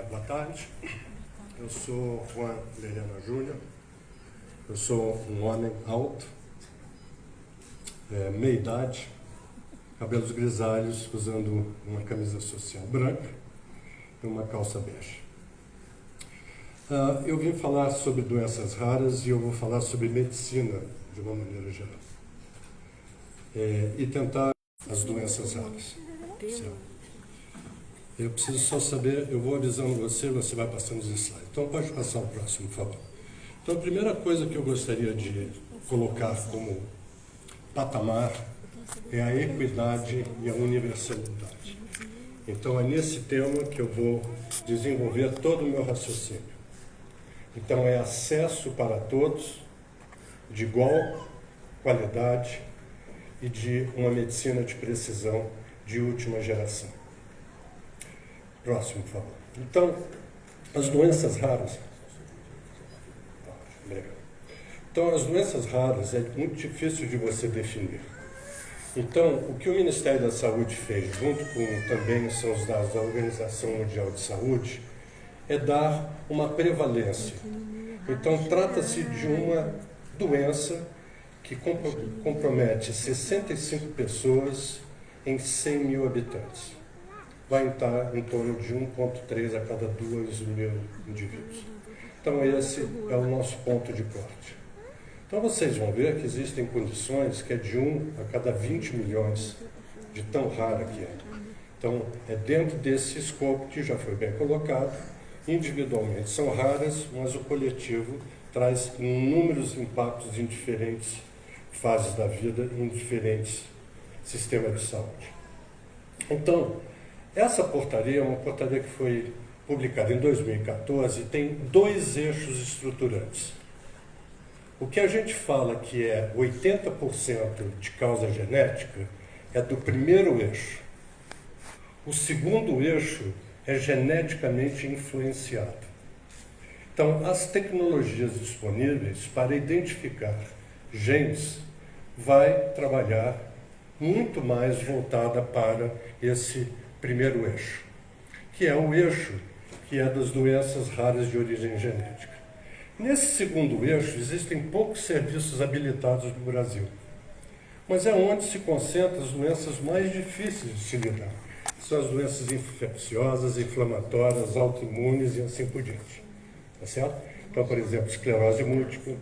Boa tarde, eu sou Juan Lerena Júnior, eu sou um homem alto, meia idade, cabelos grisalhos, usando uma camisa social branca e uma calça bege. Eu vim falar sobre doenças raras e eu vou falar sobre medicina de uma maneira geral. E tentar as doenças raras. Certo? Eu preciso só saber, eu vou avisando você vai passando os slides. Então pode passar o próximo, por favor. Então a primeira coisa que eu gostaria de colocar como patamar é a equidade e a universalidade. Então é nesse tema que eu vou desenvolver todo o meu raciocínio. Então é acesso para todos, de igual qualidade e de uma medicina de precisão de última geração. Próximo, por favor. Então, as doenças raras. Então, as doenças raras é muito difícil de você definir. Então, o que o Ministério da Saúde fez, junto com também são os dados da Organização Mundial de Saúde, é dar uma prevalência. Então, trata-se de uma doença que compromete 65 pessoas em 100 mil habitantes. Vai estar em torno de 1,3 a cada 2 mil indivíduos. Então, esse é o nosso ponto de corte. Então, vocês vão ver que existem condições que é de 1 a cada 20 milhões, de tão rara que é. Então, é dentro desse escopo que já foi bem colocado, individualmente são raras, mas o coletivo traz inúmeros impactos em diferentes fases da vida, em diferentes sistemas de saúde. Então, essa portaria é uma portaria que foi publicada em 2014 e tem dois eixos estruturantes. O que a gente fala que é 80% de causa genética é do primeiro eixo. O segundo eixo é geneticamente influenciado. Então, as tecnologias disponíveis para identificar genes vai trabalhar muito mais voltada para esse primeiro eixo, que é o eixo que é das doenças raras de origem genética. Nesse segundo eixo, existem poucos serviços habilitados no Brasil, mas é onde se concentram as doenças mais difíceis de se lidar. São as doenças infecciosas, inflamatórias, autoimunes e assim por diante. Tá certo? Então, por exemplo, esclerose múltipla,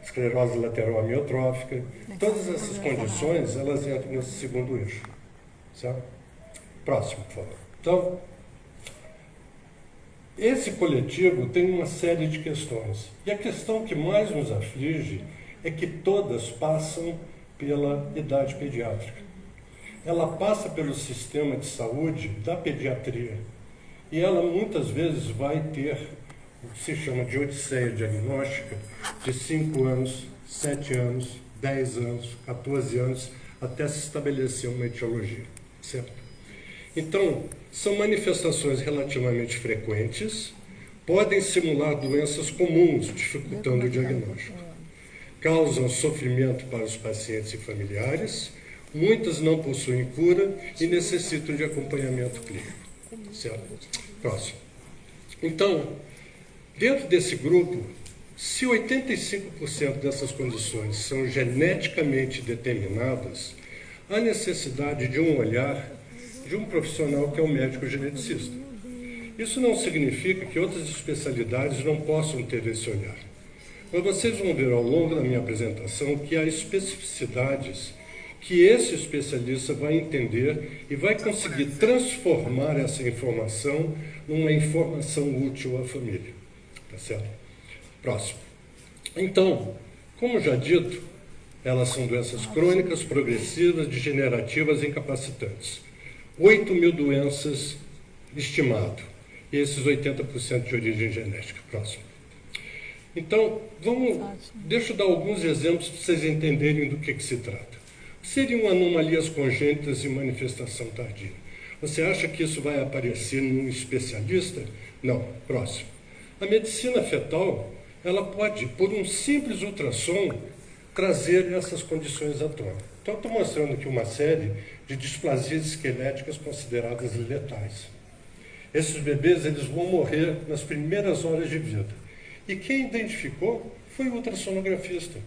esclerose lateral amiotrófica, todas essas condições, elas entram nesse segundo eixo. Certo? Próximo, por favor. Então, esse coletivo tem uma série de questões. E a questão que mais nos aflige é que todas passam pela idade pediátrica. Ela passa pelo sistema de saúde da pediatria. E ela muitas vezes vai ter o que se chama de odisseia diagnóstica de 5 anos, 7 anos, 10 anos, 14 anos, até se estabelecer uma etiologia. Certo? Então, são manifestações relativamente frequentes, podem simular doenças comuns, dificultando o diagnóstico. Causam sofrimento para os pacientes e familiares, muitas não possuem cura e necessitam de acompanhamento clínico. Certo? Próximo. Então, dentro desse grupo, se 85% dessas condições são geneticamente determinadas, há necessidade de um olhar de um profissional que é um médico geneticista. Isso não significa que outras especialidades não possam ter esse olhar. Mas vocês vão ver ao longo da minha apresentação que há especificidades que esse especialista vai entender e vai conseguir transformar essa informação numa informação útil à família. Tá certo? Próximo. Então, como já dito, elas são doenças crônicas, progressivas, degenerativas e incapacitantes. 8 mil doenças estimado. E esses 80% de origem genética. Próximo. Então, deixa eu dar alguns exemplos para vocês entenderem do que se trata. Seriam anomalias congênitas e manifestação tardia. Você acha que isso vai aparecer num especialista? Não. Próximo. A medicina fetal, ela pode, por um simples ultrassom, trazer essas condições à tona. Então, estou mostrando aqui uma série de displasias esqueléticas consideradas letais. Esses bebês eles vão morrer nas primeiras horas de vida. E quem identificou foi o ultrassonografista.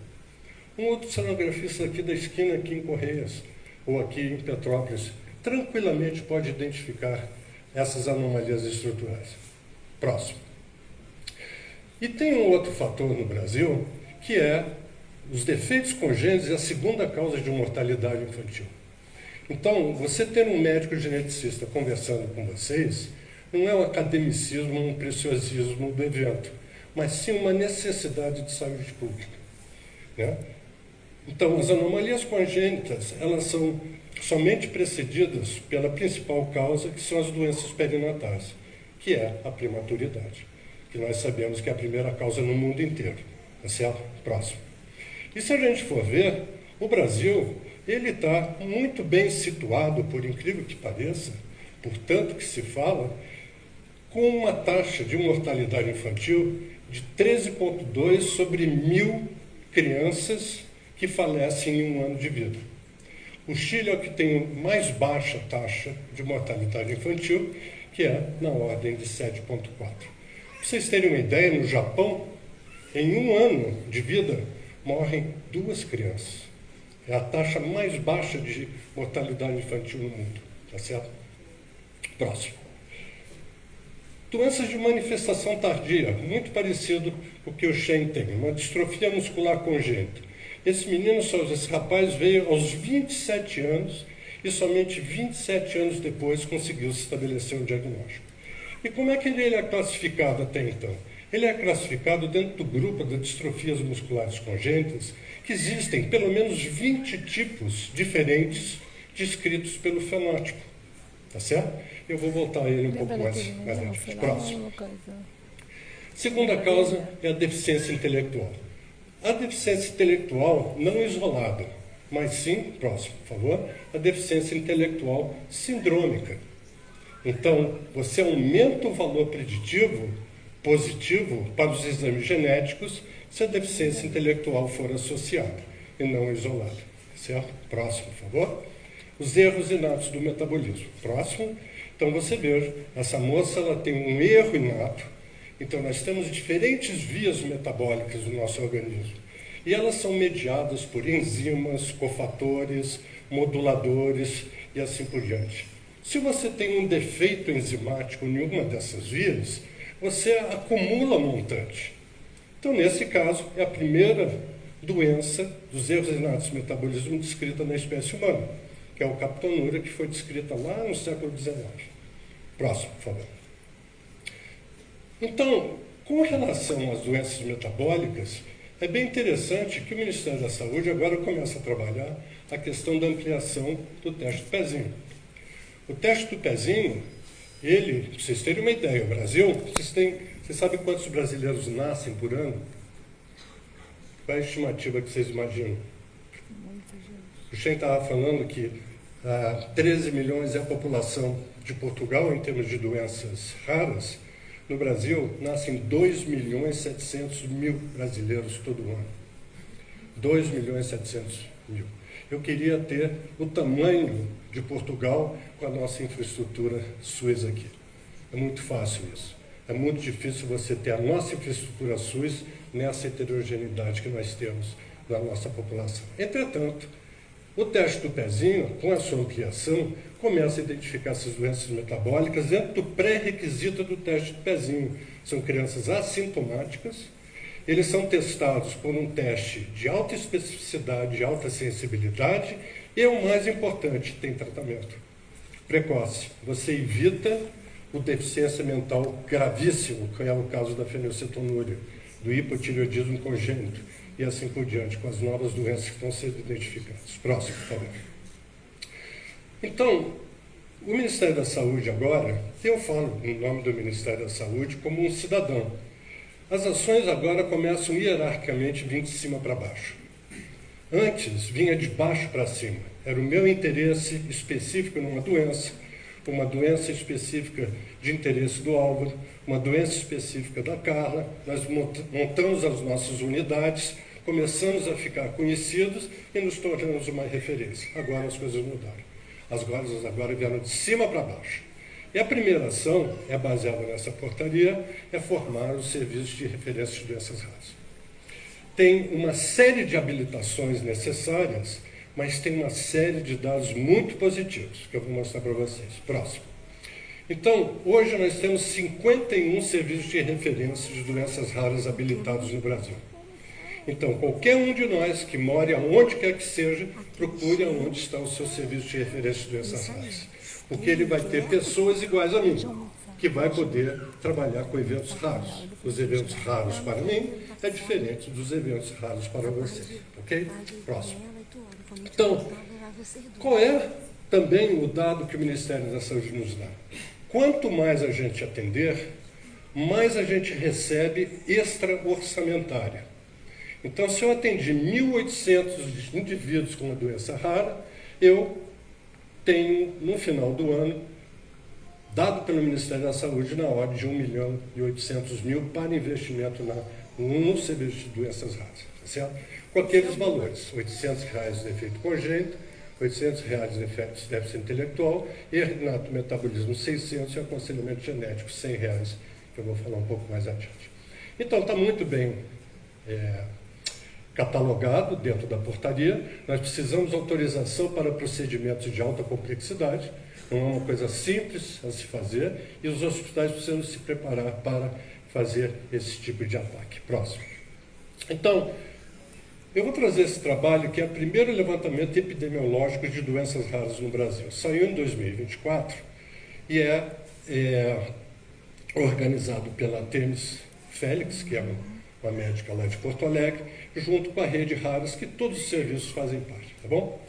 Um outro sonografista aqui da esquina, aqui em Correias, ou aqui em Petrópolis, tranquilamente pode identificar essas anomalias estruturais. Próximo. E tem um outro fator no Brasil, que é os defeitos congênitos e a segunda causa de mortalidade infantil. Então, você ter um médico geneticista conversando com vocês, não é um academicismo, um preciosismo do evento, mas sim uma necessidade de saúde pública, né? Então, as anomalias congênitas, elas são somente precedidas pela principal causa, que são as doenças perinatais, que é a prematuridade, que nós sabemos que é a primeira causa no mundo inteiro. Tá certo? Próximo. E se a gente for ver, o Brasil, ele está muito bem situado, por incrível que pareça, por tanto que se fala, com uma taxa de mortalidade infantil de 13,2 sobre 1.000 crianças que falecem em um ano de vida. O Chile é o que tem mais baixa taxa de mortalidade infantil, que é na ordem de 7,4. Para vocês terem uma ideia, no Japão, em um ano de vida, morrem 2 crianças. É a taxa mais baixa de mortalidade infantil no mundo. Tá certo? Próximo. Doenças de manifestação tardia, muito parecido com o que o Shen tem, uma distrofia muscular congênita. Esse rapaz veio aos 27 anos e somente 27 anos depois conseguiu se estabelecer um diagnóstico. E como é que ele é classificado até então? Ele é classificado dentro do grupo das distrofias musculares congênitas, que existem pelo menos 20 tipos diferentes descritos pelo fenótipo. Tá certo? Eu vou voltar a ele um pouco mais adiante. Próximo. Segunda causa é a deficiência intelectual. A deficiência intelectual não isolada, mas sim, próximo, por favor, a deficiência intelectual sindrômica. Então, você aumenta o valor preditivo positivo para os exames genéticos se a deficiência intelectual for associada e não isolada. Certo? Próximo, por favor. Os erros inatos do metabolismo. Próximo. Então, você veja, essa moça ela tem um erro inato. Então, nós temos diferentes vias metabólicas do nosso organismo. E elas são mediadas por enzimas, cofatores, moduladores e assim por diante. Se você tem um defeito enzimático em uma dessas vias, você acumula montante. Então, nesse caso, é a primeira doença dos erros inatos do metabolismo descrita na espécie humana, que é o captonúria, que foi descrita lá no século XIX. Próximo, por favor. Então, com relação às doenças metabólicas, é bem interessante que o Ministério da Saúde agora começa a trabalhar a questão da ampliação do teste do pezinho. O teste do pezinho, ele, para vocês terem uma ideia, o Brasil, vocês sabem quantos brasileiros nascem por ano? Qual é a estimativa que vocês imaginam? O Shen estava falando que 13 milhões é a população de Portugal em termos de doenças raras. No Brasil, nascem 2.700.000 brasileiros todo ano. 2.700.000. Eu queria ter o tamanho de Portugal com a nossa infraestrutura SUS aqui. É muito fácil isso. É muito difícil você ter a nossa infraestrutura SUS nessa heterogeneidade que nós temos na nossa população. Entretanto, o teste do pezinho, com a sua ampliação, começa a identificar essas doenças metabólicas dentro do pré-requisito do teste do pezinho. São crianças assintomáticas, eles são testados por um teste de alta especificidade e alta sensibilidade e, o mais importante, tem tratamento precoce. Você evita o deficiência mental gravíssimo, que é o caso da fenilcetonúria, do hipotireoidismo congênito, e assim por diante, com as novas doenças que estão sendo identificadas. Próximo, por favor. Então, o Ministério da Saúde agora, eu falo em nome do Ministério da Saúde como um cidadão. As ações agora começam hierarquicamente vindo de cima para baixo. Antes, vinha de baixo para cima. Era o meu interesse específico numa doença, uma doença específica de interesse do Álvaro, uma doença específica da Carla. Nós montamos as nossas unidades, começamos a ficar conhecidos e nos tornamos uma referência. Agora as coisas mudaram. As coisas agora vieram de cima para baixo. E a primeira ação é baseada nessa portaria, é formar os serviços de referência de doenças raras. Tem uma série de habilitações necessárias, mas tem uma série de dados muito positivos, que eu vou mostrar para vocês. Próximo. Então, hoje nós temos 51 serviços de referência de doenças raras habilitados no Brasil. Então, qualquer um de nós que more aonde quer que seja, procure aonde está o seu serviço de referência de doenças raras. Porque ele vai ter pessoas iguais a mim, que vai poder trabalhar com eventos raros. Os eventos raros para mim é diferente dos eventos raros para você. Ok? Próximo. Então, qual é também o dado que o Ministério da Saúde nos dá? Quanto mais a gente atender, mais a gente recebe extra-orçamentária. Então, se eu atendi 1.800 indivíduos com uma doença rara, eu tenho, no final do ano, dado pelo Ministério da Saúde, na ordem de 1.800.000 para investimento no serviço de doenças raras, tá certo? Com aqueles valores, R$ 800 de efeito congênito, R$ 800 de déficit intelectual, renato metabolismo 600 e aconselhamento genético R$ 100, que eu vou falar um pouco mais adiante. Então, está muito bem catalogado dentro da portaria. Nós precisamos de autorização para procedimentos de alta complexidade, não é uma coisa simples a se fazer, e os hospitais precisam se preparar para fazer esse tipo de ataque. Próximo. Então, eu vou trazer esse trabalho, que é o primeiro levantamento epidemiológico de doenças raras no Brasil. Saiu em 2024 e é organizado pela Temis Félix, que é uma médica lá de Porto Alegre, junto com a Rede Raras, que todos os serviços fazem parte, tá bom?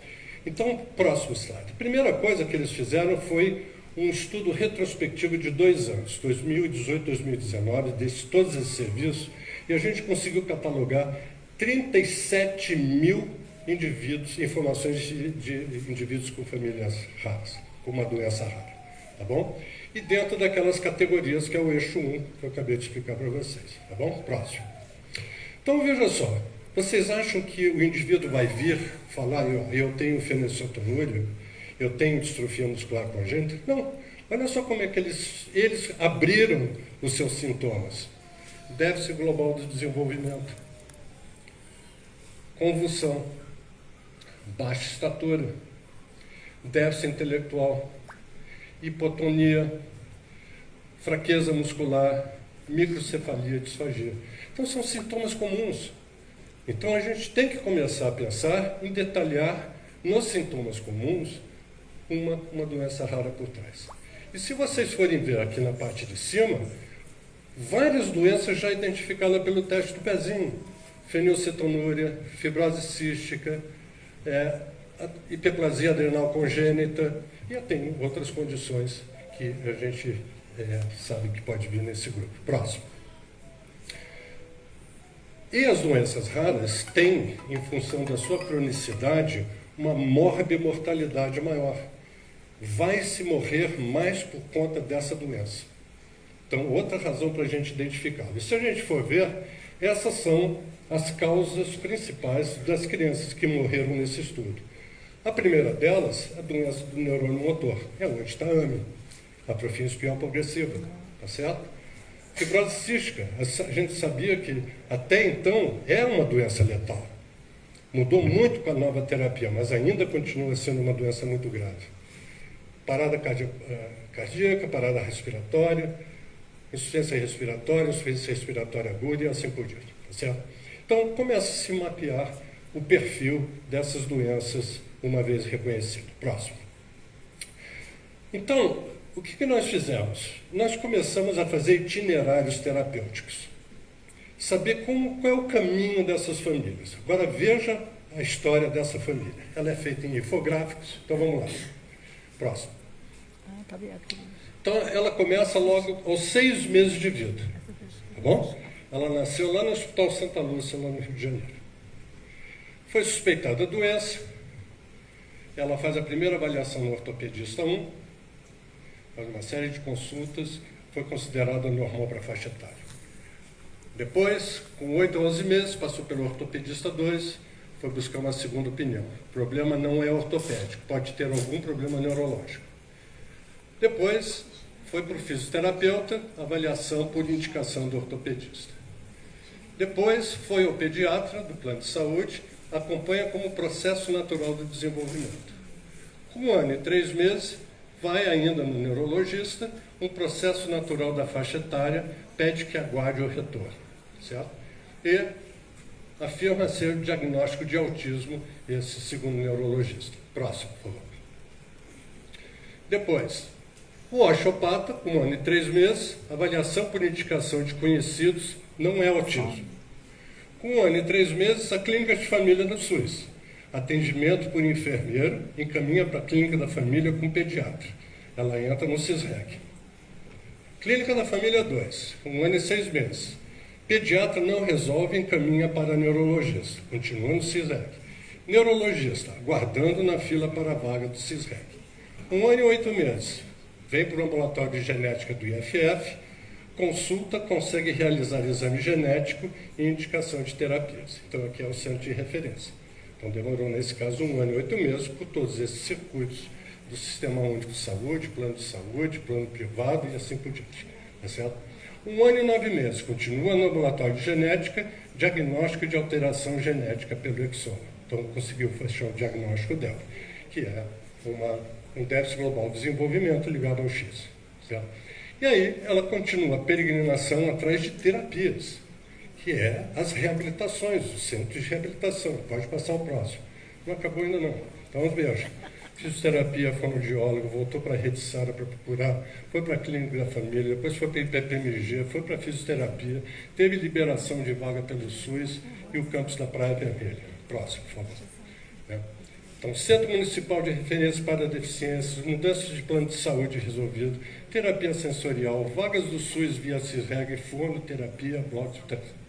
Então, próximo slide. A primeira coisa que eles fizeram foi um estudo retrospectivo de 2 anos, 2018 e 2019, desses todos esses serviços, e a gente conseguiu catalogar 37 mil indivíduos, informações de indivíduos com famílias raras, com uma doença rara, tá bom? E dentro daquelas categorias que é o eixo 1, que eu acabei de explicar para vocês, tá bom? Próximo. Então, veja só, vocês acham que o indivíduo vai vir falar, eu tenho fenilcetonúria, eu tenho distrofia muscular congênita? Não. Olha só como é que eles abriram os seus sintomas. Déficit global do desenvolvimento, convulsão, baixa estatura, déficit intelectual, hipotonia, fraqueza muscular, microcefalia, disfagia. Então, são sintomas comuns. Então, a gente tem que começar a pensar em detalhar nos sintomas comuns uma doença rara por trás. E se vocês forem ver aqui na parte de cima, várias doenças já identificadas pelo teste do pezinho. Fenilcetonúria, fibrose cística, hiperplasia adrenal congênita, e tem outras condições que a gente sabe que pode vir nesse grupo. Próximo. E as doenças raras têm, em função da sua cronicidade, uma morbimortalidade maior. Vai se morrer mais por conta dessa doença. Então, outra razão para a gente identificar. E se a gente for ver, essas são as causas principais das crianças que morreram nesse estudo. A primeira delas, a doença do neurônio motor, é onde está a AME, atrofia espinhal progressiva, tá certo? Fibrose cística, a gente sabia que até então é uma doença letal. Mudou muito com a nova terapia, mas ainda continua sendo uma doença muito grave. Parada cardíaca, parada respiratória, insuficiência respiratória aguda e assim por diante, tá certo? Então, começa a se mapear o perfil dessas doenças uma vez reconhecido. Próximo. Então, o que nós fizemos? Nós começamos a fazer itinerários terapêuticos. Saber qual é o caminho dessas famílias. Agora, veja a história dessa família. Ela é feita em infográficos. Então, vamos lá. Próximo. Então, ela começa logo aos 6 meses de vida. Tá bom? Ela nasceu lá no Hospital Santa Lúcia, lá no Rio de Janeiro. Foi suspeitada a doença. Ela faz a primeira avaliação no ortopedista 1, faz uma série de consultas, foi considerada normal para a faixa etária. Depois, com 8 a 11 meses, passou pelo ortopedista 2, foi buscar uma segunda opinião. O problema não é ortopédico, pode ter algum problema neurológico. Depois, foi para o fisioterapeuta, avaliação por indicação do ortopedista. Depois foi ao pediatra do plano de saúde, acompanha como processo natural do desenvolvimento. Com 1 ano e 3 meses, vai ainda no neurologista, um processo natural da faixa etária, pede que aguarde o retorno, certo? E afirma ser o diagnóstico de autismo, esse segundo neurologista. Próximo, por favor. Depois, o osteopata, com 1 ano e 3 meses, avaliação por indicação de conhecidos, não é autismo. Com 1 ano e 3 meses, a clínica de família da SUS. Atendimento por enfermeiro, encaminha para a clínica da família com pediatra. Ela entra no CISREG. Clínica da família 2, com 1 ano e 6 meses. Pediatra não resolve, encaminha para neurologista. Continua no CISREG. Neurologista, aguardando na fila para a vaga do CISREG. 1 ano e 8 meses. Vem para o ambulatório de genética do IFF, consulta, consegue realizar exame genético e indicação de terapias. Então, aqui é o centro de referência. Então, demorou, nesse caso, 1 ano e 8 meses por todos esses circuitos do Sistema Único de Saúde, plano privado e assim por diante. Tá certo? 1 ano e 9 meses. Continua no ambulatório de genética, diagnóstico de alteração genética pelo exoma. Então, conseguiu fechar o diagnóstico dela, que é um déficit global de desenvolvimento ligado ao X. Certo? E aí, ela continua a peregrinação atrás de terapias, que é as reabilitações, os centros de reabilitação. Pode passar o próximo. Não acabou ainda não. Então, veja. Fisioterapia, fonoaudiólogo, voltou para a Rede Sara para procurar, foi para a Clínica da Família, depois foi para a IPPMG, foi para a fisioterapia, teve liberação de vaga pelo SUS e o campus da Praia Vermelha. Próximo, por favor. Então, Centro Municipal de Referência para Deficiências, mudanças de plano de saúde resolvido, terapia sensorial, vagas do SUS via CISREG, fonoterapia, blocos de terapia.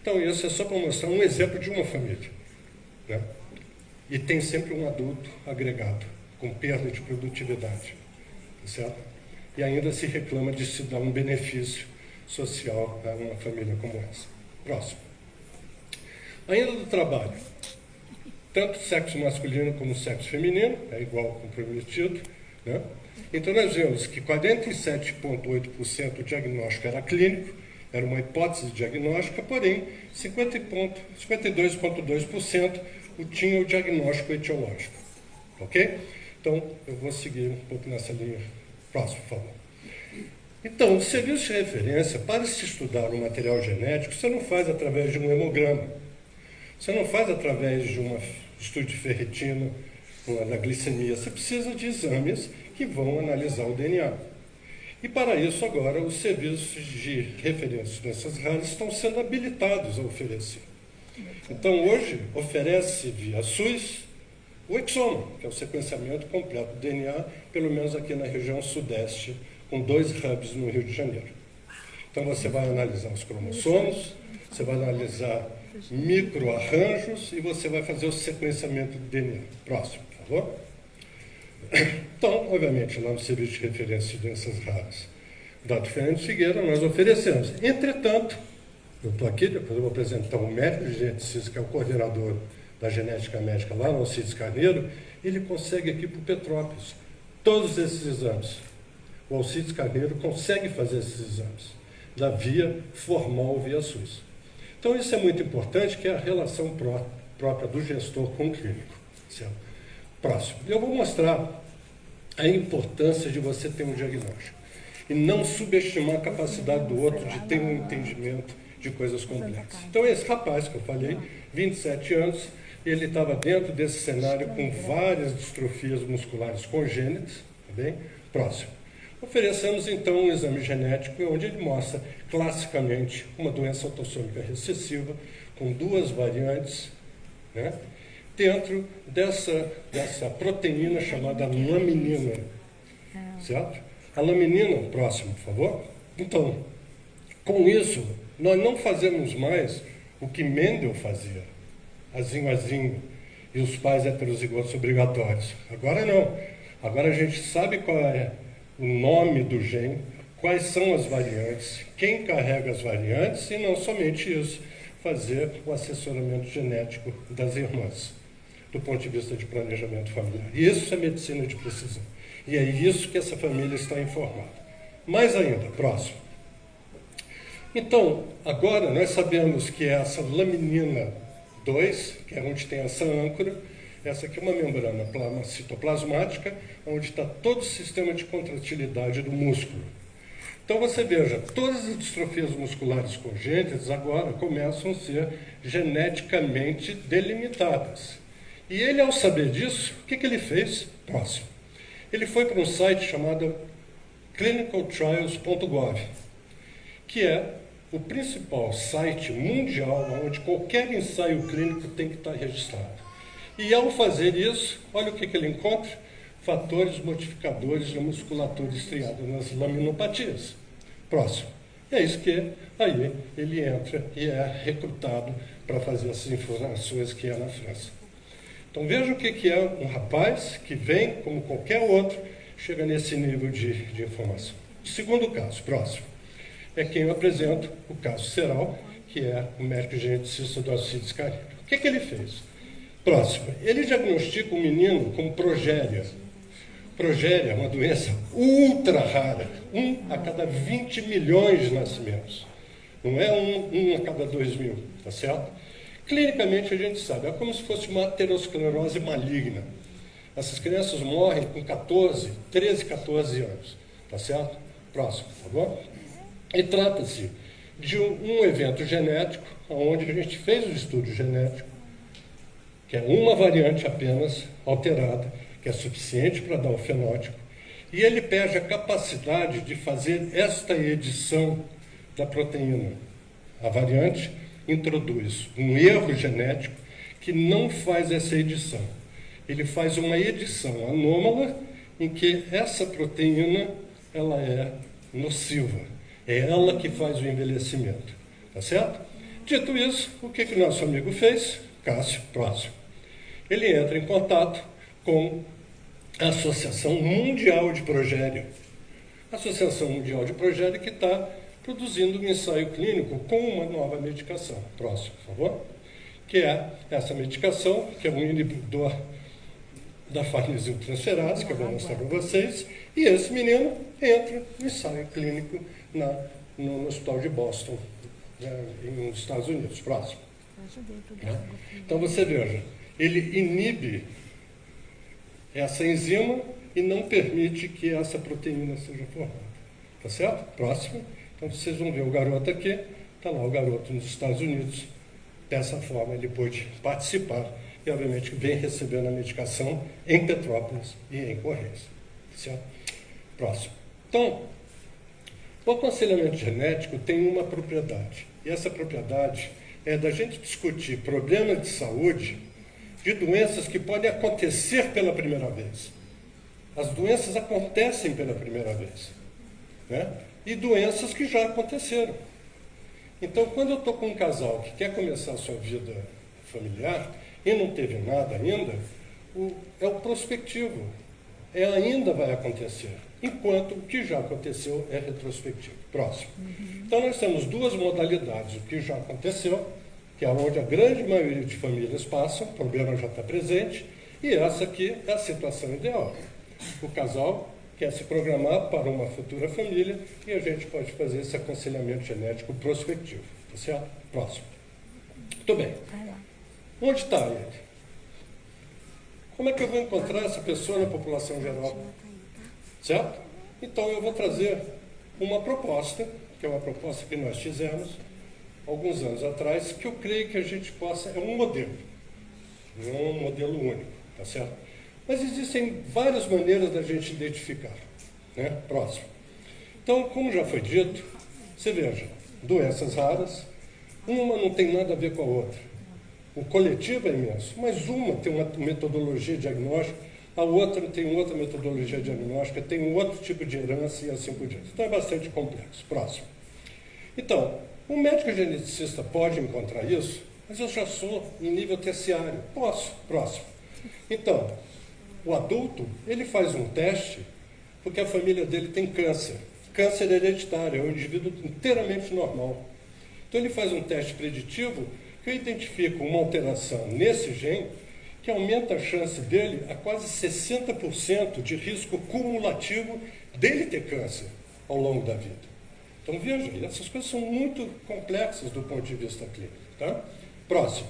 Então, isso é só para mostrar um exemplo de uma família. Né? E tem sempre um adulto agregado, com perda de produtividade. Certo? E ainda se reclama de se dar um benefício social a uma família como essa. Próximo. Ainda do trabalho. Tanto sexo masculino como sexo feminino, é igual comprometido. Né? Então, nós vemos que 47,8% do diagnóstico era clínico, era uma hipótese diagnóstica, porém, 52,2% tinha o diagnóstico etiológico. Ok? Então, eu vou seguir um pouco nessa linha. Próximo, por favor. Então, o serviço de referência, para se estudar o material genético, você não faz através de um hemograma. Você não faz através de um estudo de ferritina, da glicemia. Você precisa de exames que vão analisar o DNA. E para isso, agora, os serviços de referência dessas raras estão sendo habilitados a oferecer. Então, hoje, oferece via SUS o exoma, que é o sequenciamento completo do DNA, pelo menos aqui na região sudeste, com 2 hubs no Rio de Janeiro. Então, você vai analisar os cromossomos, você vai analisar microarranjos e você vai fazer o sequenciamento do DNA. Próximo, por favor. Então, obviamente, lá no Serviço de Referência de Doenças Raras, Dr. Fernando Figueira, nós oferecemos. Entretanto, eu estou aqui, depois eu vou apresentar o médico de geneticista, que é o coordenador da genética médica lá no Alcides Carneiro, ele consegue aqui para o Petrópolis todos esses exames. O Alcides Carneiro consegue fazer esses exames, da via formal via SUS. Então, isso é muito importante, que é a relação própria do gestor com o clínico. Certo? Próximo. Eu vou mostrar a importância de você ter um diagnóstico e não subestimar a capacidade do outro de ter um entendimento de coisas complexas. Então, esse rapaz que eu falei, 27 anos, ele estava dentro desse cenário com várias distrofias musculares congênitas. Tá bem? Próximo. Oferecemos, então, um exame genético onde ele mostra, classicamente, uma doença autossômica recessiva com 2 variantes, né, dentro dessa proteína chamada laminina. Certo? A laminina, próximo, por favor. Então, com isso, nós não fazemos mais o que Mendel fazia, azinho, azinho, e os pais heterozigotos obrigatórios. Agora não. Agora a gente sabe qual é o nome do gene, quais são as variantes, quem carrega as variantes, e não somente isso, fazer o assessoramento genético das irmãs, do ponto de vista de planejamento familiar. E isso é medicina de precisão. E é isso que essa família está informada. Mais ainda, próximo. Então, agora nós sabemos que essa laminina 2, que é onde tem essa âncora, essa aqui é uma membrana citoplasmática, onde está todo o sistema de contratilidade do músculo. Então você veja, todas as distrofias musculares congênitas agora começam a ser geneticamente delimitadas. E ele, ao saber disso, o que ele fez? Próximo. Ele foi para um site chamado clinicaltrials.gov, que é o principal site mundial onde qualquer ensaio clínico tem que estar registrado. E ao fazer isso, olha o que ele encontra: fatores modificadores de musculatura estriada nas laminopatias. Próximo. É isso que aí ele entra e é recrutado para fazer essas informações que é na França. Então veja o que é um rapaz que vem, como qualquer outro, chega nesse nível de informação. O segundo caso, próximo, é quem eu apresento, o caso Serral, que é o médico geneticista do Alcides Carilho. O que ele fez? Próximo, ele diagnostica um menino com progéria. Progéria é uma doença ultra rara, 1 a cada 20 milhões de nascimentos. Não é um a cada 2.000, tá certo? Clinicamente a gente sabe, é como se fosse uma aterosclerose maligna. Essas crianças morrem com 13, 14 anos, tá certo? Próximo, por favor. E trata-se de um evento genético, onde a gente fez o estudo genético, que é uma variante apenas alterada, que é suficiente para dar o fenótipo, e ele perde a capacidade de fazer esta edição da proteína. A variante introduz um erro genético que não faz essa edição. Ele faz uma edição anômala em que essa proteína ela é nociva. É ela que faz o envelhecimento. Tá certo? Dito isso, o que o nosso amigo fez? Cássio, próximo. Ele entra em contato com a Associação Mundial de Progéria. A Associação Mundial de Progéria que está produzindo um ensaio clínico com uma nova medicação. Próximo, por favor. Que é essa medicação, que é um inibidor da farnesiltransferase, que eu vou mostrar para vocês. E esse menino entra no ensaio clínico no Hospital de Boston, nos Estados Unidos. Próximo. Então você veja, ele inibe essa enzima e não permite que essa proteína seja formada. Tá certo? Próximo. Então vocês vão ver o garoto aqui, está lá o garoto nos Estados Unidos. Dessa forma ele pôde participar e obviamente vem recebendo a medicação em Petrópolis e em Correios. Tá certo? Próximo. Então, o aconselhamento genético tem uma propriedade. E essa propriedade é da gente discutir problemas de saúde de doenças que podem acontecer pela primeira vez. As doenças acontecem pela primeira vez, né? E doenças que já aconteceram. Então, quando eu estou com um casal que quer começar a sua vida familiar e não teve nada ainda, é o prospectivo. Ainda vai acontecer, enquanto o que já aconteceu é retrospectivo. Próximo. Então, nós temos duas modalidades. O que já aconteceu, que é onde a grande maioria de famílias passam, o problema já está presente, e essa aqui é a situação ideal. O casal quer se programar para uma futura família e a gente pode fazer esse aconselhamento genético prospectivo. Tá certo? Próximo. Muito bem. Onde está ele? Como é que eu vou encontrar essa pessoa na população geral? Certo? Então eu vou trazer uma proposta, que é uma proposta que nós fizemos alguns anos atrás, que eu creio que a gente possa, é um modelo, não é um modelo único, tá certo? Mas existem várias maneiras da gente identificar, né? Próximo. Então, como já foi dito, você veja, doenças raras, uma não tem nada a ver com a outra. O coletivo é imenso, mas uma tem uma metodologia diagnóstica, a outra tem outra metodologia diagnóstica, tem um outro tipo de herança e assim por diante. Então é bastante complexo. Próximo. Então, o médico geneticista pode encontrar isso, mas eu já sou em nível terciário. Posso. Próximo. Então, o adulto, ele faz um teste porque a família dele tem câncer. Câncer hereditário, é um indivíduo inteiramente normal. Então ele faz um teste preditivo que identifica uma alteração nesse gene que aumenta a chance dele a quase 60% de risco cumulativo dele ter câncer. ao longo da vida. Então, veja, essas coisas são muito complexas do ponto de vista clínico. Tá? Próximo.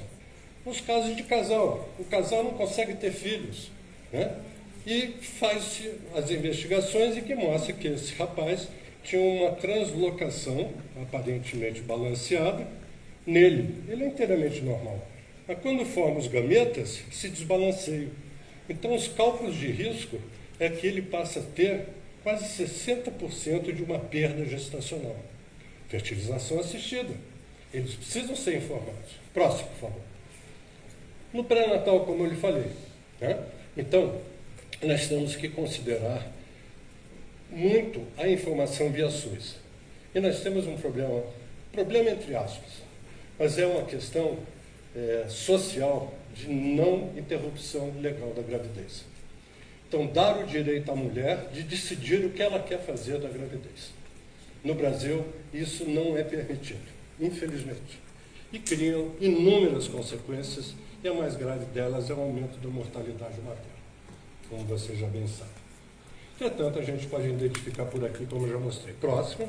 Nos casos de casal, o casal não consegue ter filhos, né? E faz-se as investigações e que mostra que esse rapaz tinha uma translocação aparentemente balanceada nele. Ele é inteiramente normal. Mas quando formam os gametas, se desbalanceiam. Então, os cálculos de risco é que ele passa a ter quase 60% de uma perda gestacional. Fertilização assistida. Eles precisam ser informados. Próximo, por favor. No pré-natal, como eu lhe falei, né? Então, nós temos que considerar muito a informação via SUS. E nós temos um problema entre aspas, mas é uma questão social de não interrupção legal da gravidez. Então, dar o direito à mulher de decidir o que ela quer fazer da gravidez. No Brasil, isso não é permitido, infelizmente. E criam inúmeras consequências, e a mais grave delas é o aumento da mortalidade materna, como você já bem sabe. Entretanto, a gente pode identificar por aqui, como eu já mostrei. Próximo,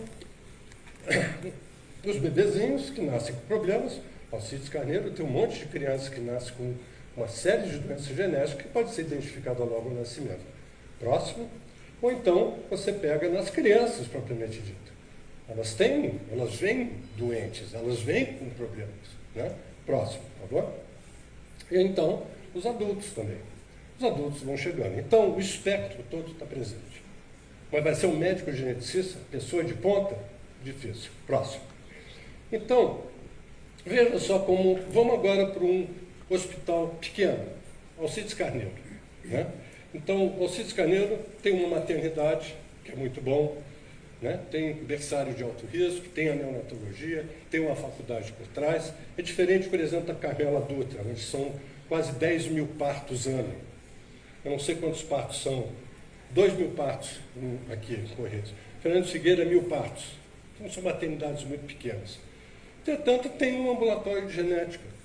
os bebezinhos que nascem com problemas. Alcides Carneiro tem um monte de crianças que nascem com uma série de doenças genéticas que pode ser identificada logo no nascimento. Próximo. Ou então, você pega nas crianças, propriamente dito. Elas vêm doentes, elas vêm com problemas. Né? Próximo, por favor. E então, os adultos também. Os adultos vão chegando. Então, o espectro todo está presente. Mas vai ser um médico geneticista, pessoa de ponta? Difícil. Próximo. Então, veja só como... Vamos agora para um hospital pequeno, Alcides Carneiro. Né? Então, Alcides Carneiro tem uma maternidade, que é muito bom, né? Tem berçário de alto risco, tem a neonatologia, tem uma faculdade por trás. É diferente, por exemplo, da Carmela Dutra, onde são quase 10 mil partos ano. Eu não sei quantos partos são, 2 mil partos aqui em Correios. Fernando Figueira, 1000 partos. Então, são maternidades muito pequenas. Entretanto, tem um ambulatório de genética.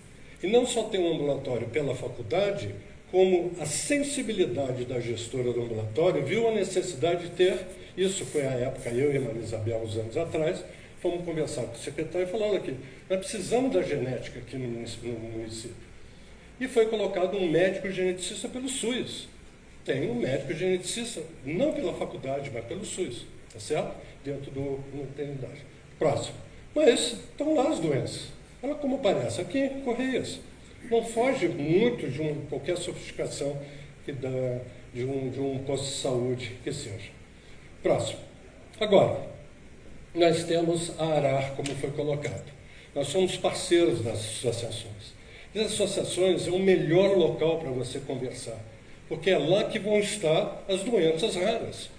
E não só tem um ambulatório pela faculdade, como a sensibilidade da gestora do ambulatório viu a necessidade de ter, isso foi a época, eu e a Maria Isabel, uns anos atrás, fomos conversar com o secretário falando aqui, nós precisamos da genética aqui no município. E foi colocado um médico geneticista pelo SUS. Tem um médico geneticista, não pela faculdade, mas pelo SUS, tá certo? Dentro da maternidade. Próximo. Mas estão lá as doenças. Ela como aparece aqui, Correias. Não foge muito de qualquer sofisticação de um posto de saúde que seja. Próximo. Agora, nós temos a ARAR, como foi colocado. Nós somos parceiros das associações. E as associações é o melhor local para você conversar, porque é lá que vão estar as doenças raras.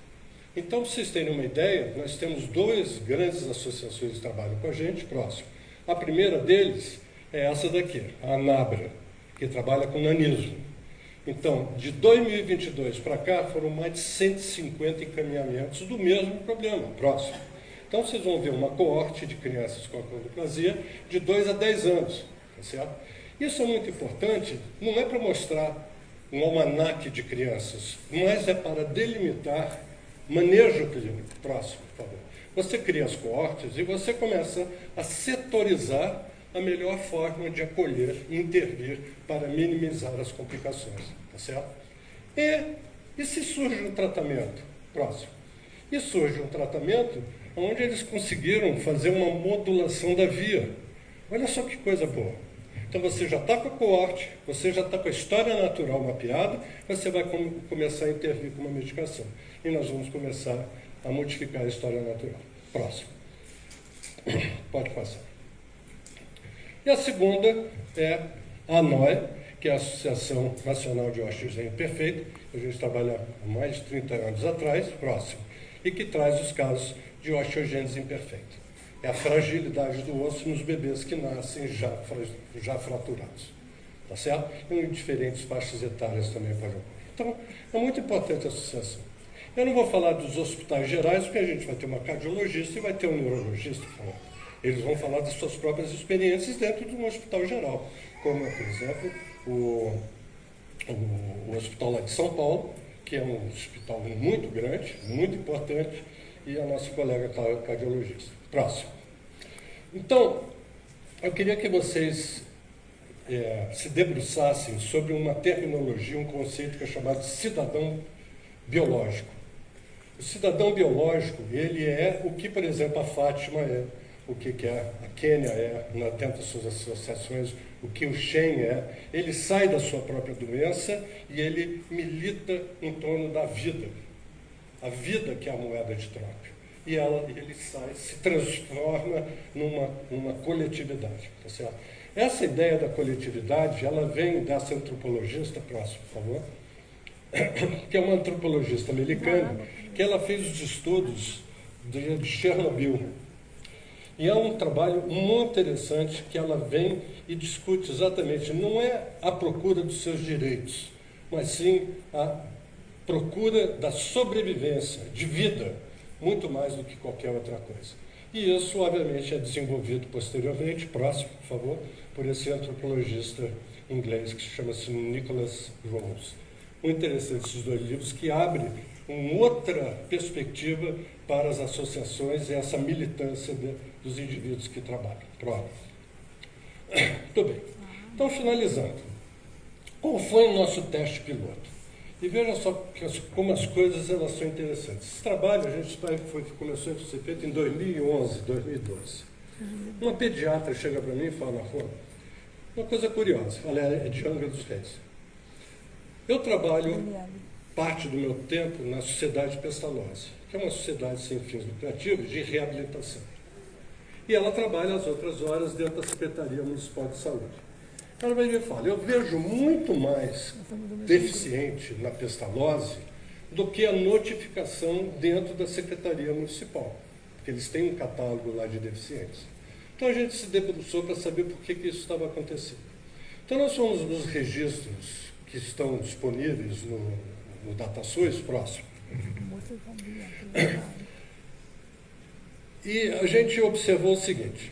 Então, para vocês terem uma ideia, nós temos 2 grandes associações que trabalham com a gente, próximo. A primeira deles é essa daqui, a ANABRA, que trabalha com nanismo. Então, de 2022 para cá, foram mais de 150 encaminhamentos do mesmo problema, próximo. Então, vocês vão ver uma coorte de crianças com acondroplasia de 2 a 10 anos, tá certo? Isso é muito importante, não é para mostrar um almanaque de crianças, mas é para delimitar manejo clínico. Próximo, por favor. Você cria as coortes e você começa a setorizar a melhor forma de acolher e intervir para minimizar as complicações, tá certo? E se surge um tratamento? Próximo. E surge um tratamento onde eles conseguiram fazer uma modulação da via. Olha só que coisa boa. Então você já está com a coorte, você já está com a história natural mapeada, você vai começar a intervir com uma medicação. E nós vamos começar a modificar a história natural. Próximo. Pode passar. E a segunda é a ANOE, que é a Associação Nacional de Osteogênese Imperfeita, que a gente trabalha há mais de 30 anos atrás, próximo, e que traz os casos de osteogênese imperfeita. É a fragilidade do osso nos bebês que nascem já fraturados. Tá certo? E em diferentes faixas etárias também pode ocorrer. Então, é muito importante a associação. Eu não vou falar dos hospitais gerais, porque a gente vai ter uma cardiologista e vai ter um neurologista falando. Eles vão falar das suas próprias experiências dentro de um hospital geral, como, por exemplo, o hospital lá de São Paulo, que é um hospital muito grande, muito importante, e a nossa colega cardiologista. Próximo. Então, eu queria que vocês se debruçassem sobre uma terminologia, um conceito que é chamado de cidadão biológico. O cidadão biológico, ele é o que, por exemplo, a Fátima é, o que a Kênia é, dentro das suas associações, o que o Shen é. Ele sai da sua própria doença e ele milita em torno da vida. A vida que é a moeda de troca. E ele se transforma numa coletividade. Tá certo? Essa ideia da coletividade, ela vem dessa antropologista, próximo, por favor, que é uma antropologista americana, que ela fez os estudos de Chernobyl. E é um trabalho muito interessante que ela vem e discute exatamente, não é a procura dos seus direitos, mas sim a procura da sobrevivência, de vida, muito mais do que qualquer outra coisa. E isso, obviamente, é desenvolvido posteriormente, próximo, por favor, por esse antropologista inglês que chama-se Nicholas Rawls. Muito interessante esses dois livros que abrem uma outra perspectiva para as associações e essa militância dos indivíduos que trabalham. Pronto. Muito bem. Então, finalizando. Qual foi o nosso teste piloto? E veja só como as coisas elas são interessantes. Esse trabalho começou a ser feito em 2011, 2012. Uma pediatra chega para mim e fala, uma coisa curiosa, ela é de Angra dos Reis. Eu trabalho parte do meu tempo na Sociedade Pestalozzi, que é uma sociedade sem fins lucrativos de reabilitação. E ela trabalha as outras horas dentro da Secretaria Municipal de Saúde. Ela vai me falar, eu vejo muito mais deficiente na Pestalozzi do que a notificação dentro da Secretaria Municipal, porque eles têm um catálogo lá de deficientes. Então a gente se debruçou para saber por que isso estava acontecendo. Então nós fomos nos registros que estão disponíveis no DataSUS, próximo. E a gente observou o seguinte,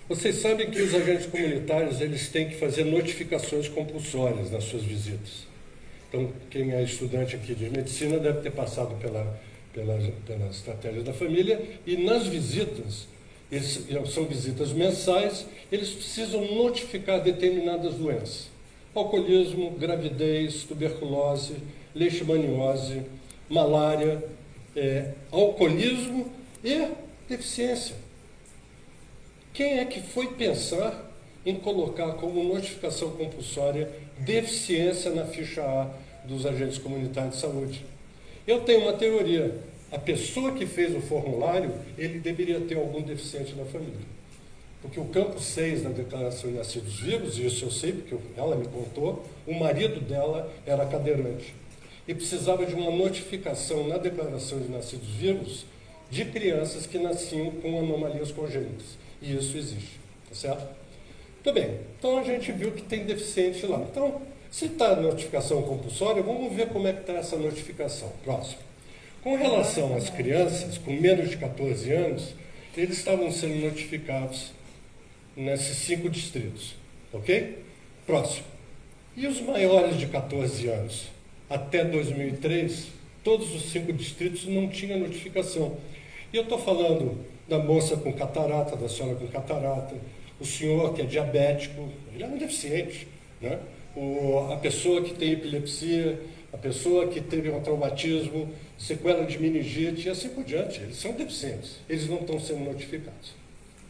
vocês sabem que os agentes comunitários eles têm que fazer notificações compulsórias nas suas visitas. Então, quem é estudante aqui de medicina deve ter passado pela estratégia da família, e nas visitas, são visitas mensais, eles precisam notificar determinadas doenças. Alcoolismo, gravidez, tuberculose, leishmaniose, malária, alcoolismo e deficiência. Quem é que foi pensar em colocar como notificação compulsória deficiência na ficha A dos agentes comunitários de saúde? Eu tenho uma teoria. A pessoa que fez o formulário, ele deveria ter algum deficiente na família. Porque o campo 6 da Declaração de Nascidos Vivos, e isso eu sei porque ela me contou, o marido dela era cadeirante. E precisava de uma notificação na Declaração de Nascidos Vivos de crianças que nasciam com anomalias congênitas. E isso existe, tá certo? Muito bem, então a gente viu que tem deficiente lá. Então, se está notificação compulsória, vamos ver como é que está essa notificação. Próximo. Com relação às crianças com menos de 14 anos, eles estavam sendo notificados nesses 5 distritos, ok? Próximo. E os maiores de 14 anos? Até 2003, todos os 5 distritos não tinham notificação. E eu estou falando da moça com catarata, da senhora com catarata, o senhor que é diabético, ele é um deficiente, né? A pessoa que tem epilepsia, a pessoa que teve um traumatismo, sequela de meningite e assim por diante, eles são deficientes, eles não estão sendo notificados.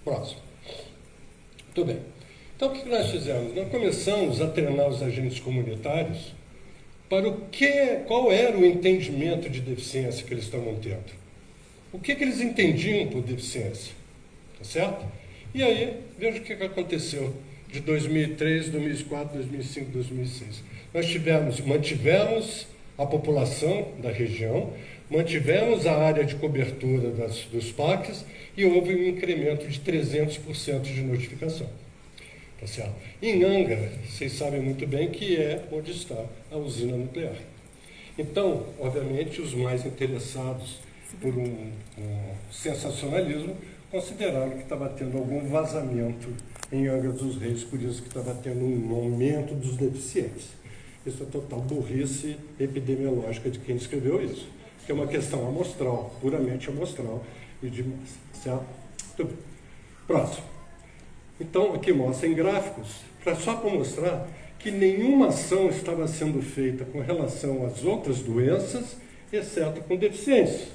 Próximo. Muito bem. Então, o que nós fizemos? Nós começamos a treinar os agentes comunitários para qual era o entendimento de deficiência que eles estavam tendo. O que eles entendiam por deficiência? Tá certo? E aí, veja o que aconteceu de 2003, 2004, 2005, 2006. Nós mantivemos a população da região, mantivemos a área de cobertura dos parques e houve um incremento de 300% de notificação. Tá certo? Em Angra, vocês sabem muito bem que é onde está a usina nuclear. Então, obviamente, os mais interessados por um sensacionalismo consideraram que estava tendo algum vazamento em Angra dos Reis, por isso que estava tendo um aumento dos deficientes. Isso é total burrice epidemiológica de quem escreveu isso. que é uma questão amostral, puramente amostral e de massa, certo? Tudo bem. Próximo. Então, aqui mostra em gráficos, só para mostrar que nenhuma ação estava sendo feita com relação às outras doenças, exceto com deficiência.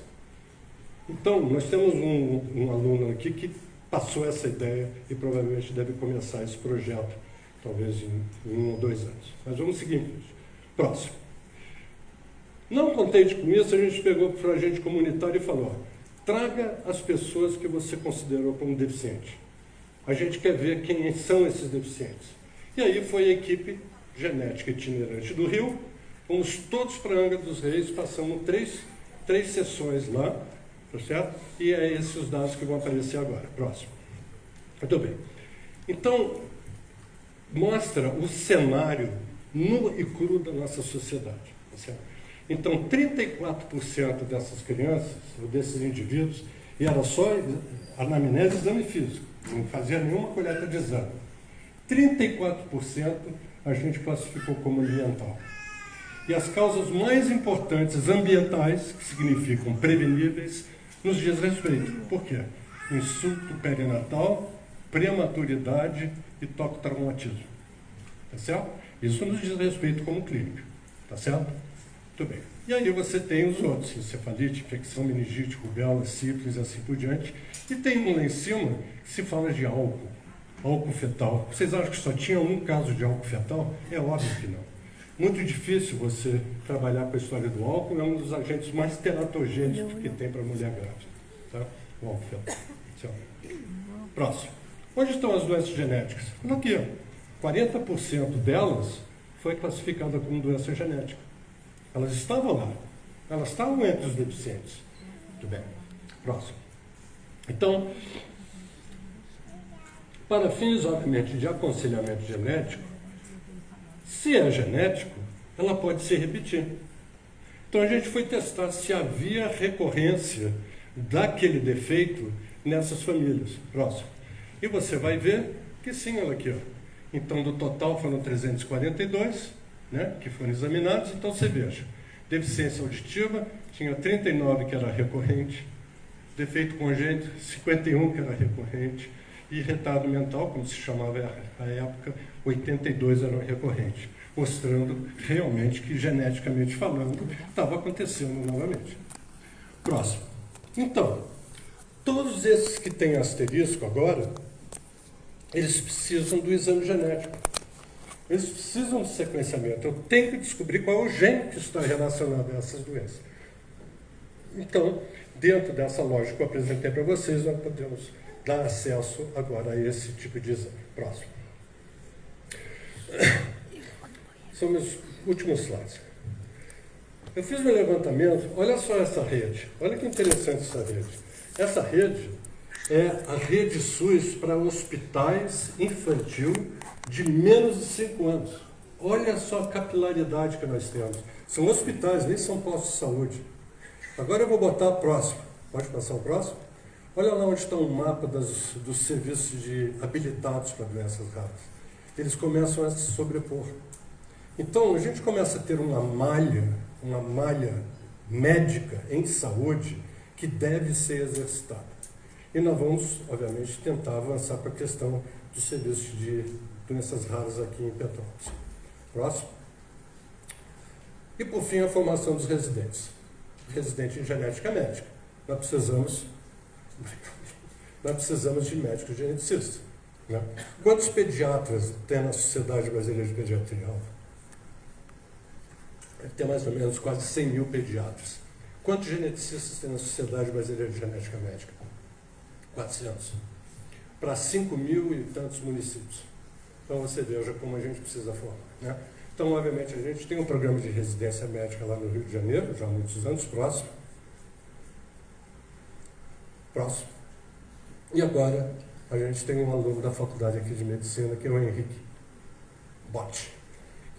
Então, nós temos um aluno aqui que passou essa ideia e provavelmente deve começar esse projeto, talvez em 1 ou 2 anos. Mas vamos seguir em frente. Próximo. Não contente com isso, a gente pegou para o agente comunitário e falou, traga as pessoas que você considerou como deficientes. A gente quer ver quem são esses deficientes. E aí foi a equipe genética itinerante do Rio, fomos todos para Angra dos Reis, passamos três sessões lá, tá certo? E é esses os dados que vão aparecer agora. Próximo. Muito bem. Então, mostra o cenário nu e cru da nossa sociedade. Tá certo? Então, 34% dessas crianças, desses indivíduos, e era só anamnese e exame físico, não fazia nenhuma coleta de exame. 34% a gente classificou como ambiental. E as causas mais importantes ambientais, que significam preveníveis, nos diz respeito. Por quê? Insulto perinatal, prematuridade e tocotraumatismo. Tá certo? Isso nos diz respeito como clínico. Tá certo? Muito bem. E aí você tem os outros, encefalite, infecção, meningite, rubéola, sífilis e assim por diante. E tem um lá em cima que se fala de álcool fetal. Vocês acham que só tinha um caso de álcool fetal? É óbvio que não. Muito difícil você trabalhar com a história do álcool, é um dos agentes mais teratogênicos que tem para a mulher grávida. Tá? O álcool fetal. Próximo. Onde estão as doenças genéticas? Olha aqui, ó. 40% delas foi classificada como doença genética. Elas estavam lá. Elas estavam entre os deficientes. Muito bem. Próximo. Então, para fins, obviamente, de aconselhamento genético, se é genético, ela pode se repetir. Então, a gente foi testar se havia recorrência daquele defeito nessas famílias. Próximo. E você vai ver que sim, olha aqui, ó. Então, do total foram 342, né, que foram examinados. Então, você veja, deficiência auditiva, tinha 39 que era recorrente, defeito congênito, 51 que era recorrente, e retardo mental, como se chamava à época, 82 eram recorrentes, mostrando realmente que, geneticamente falando, estava acontecendo novamente. Próximo. Então, todos esses que têm asterisco agora, eles precisam do exame genético. Eles precisam de sequenciamento. Eu tenho que descobrir qual é o gene que está relacionado a essas doenças. Então, dentro dessa lógica que eu apresentei para vocês, nós podemos dar acesso agora a esse tipo de exame. Próximo. São meus últimos slides. Eu fiz meu levantamento, olha só essa rede. Olha que interessante essa rede. Essa rede é a rede SUS para hospitais infantil de menos de 5 anos. Olha só a capilaridade que nós temos. São hospitais, nem são postos de saúde. Agora eu vou botar a próxima. Pode passar o próximo? Olha lá onde está o mapa dos serviços habilitados para doenças raras. Eles começam a se sobrepor. Então, a gente começa a ter uma malha médica em saúde que deve ser exercitada. E nós vamos, obviamente, tentar avançar para a questão dos serviços de doenças raras aqui em Petrópolis. Próximo. E, por fim, a formação dos residentes. Residente em genética médica. Nós precisamos de médicos geneticistas. Né? Quantos pediatras tem na Sociedade Brasileira de Pediatria? Deve ter mais ou menos quase 100 mil pediatras. Quantos geneticistas tem na Sociedade Brasileira de Genética Médica? 400. Para 5 mil e tantos municípios. Então você veja como a gente precisa formar. Né? Então, obviamente, a gente tem um programa de residência médica lá no Rio de Janeiro, já há muitos anos, próximo. E agora, a gente tem um aluno da faculdade aqui de medicina, que é o Henrique Botti.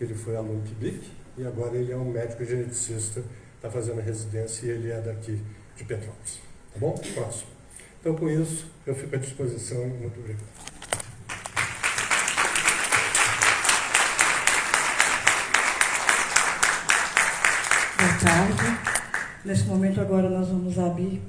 Ele foi aluno de BIC e agora ele é um médico geneticista, está fazendo residência e ele é daqui de Petrópolis. Tá bom? Próximo. Então, com isso, eu fico à disposição e muito obrigado. Boa tarde. Nesse momento agora nós vamos abrir